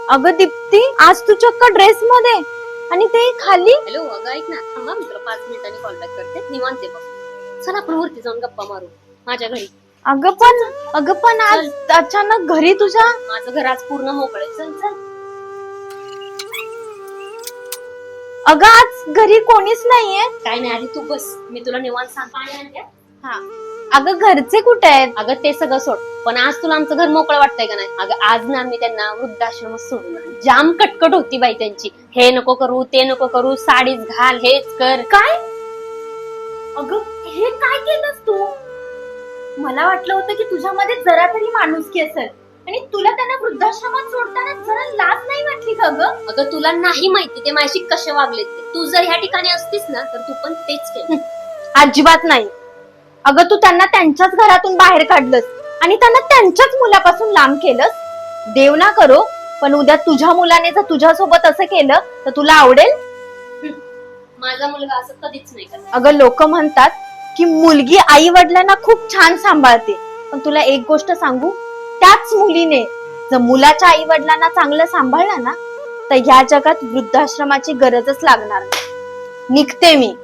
अगं दीप्ती, आज तू चक्क ड्रेस मध्ये आणि ते खाली. हॅलो, अगं ऐक ना, थांबा मी तुला 5 मिनिटांनी कॉल बॅक करते. निवांत आहे बघ. चल आपण वरती जाऊन गप्पा मारू माझ्या घरी. अगं पण आज अचानक घरी तुझ्या. माझं घर आज पूर्ण मोकळे. चल चल. अगं आज घरी कोणीच नाहीये. काय नाही, आधी तू बस, मी तुला निवांत सांग. पाणी आणते. हा. अगं घरचे कुठे आहेत? अगं ते सगळं सोड, पण आज तुला आमचं घर मोकळं वाटतंय का नाही? अगं आज ना मी त्यांना वृद्धाश्रमात सोडून आले. जाम कटकट होती बाई त्यांची. हे नको करू, ते नको करू, साडीच घाल, हेच कर. काय? अगं हे काय केलंस तू? मला वाटलं होतं की तुझ्यामध्ये जरा तरी माणुसकी असेल आणि तुला त्यांना वृद्धाश्रमात सोडताना जरा लाज नाही वाटली का ग? अगं तुला नाही माहिती ते माझ्याशी कसे वागलेत ते. तू जर ह्या ठिकाणी असतीस ना तर तू पण तेच केलं. अजिबात नाही. अगं तू त्यांना त्यांच्याच घरातून बाहेर काढलंस आणि त्यांना त्यांच्याच मुलापासून लांब केलंस. देव ना करो, पण उद्या तुझ्या मुलाने जर तुझ्यासोबत असं केलं तर तुला आवडेल? माझा मुलगा असं कधीच नाही करत. अगं लोक म्हणतात की मुलगी आई वडिलांना खूप छान सांभाळते, पण तुला एक गोष्ट सांगू, त्याच मुलीने जर मुलाच्या आई वडिलांना चांगलं सांभाळलं ना तर ह्या जगात वृद्धाश्रमाची गरजच लागणार नाही. निघते मी.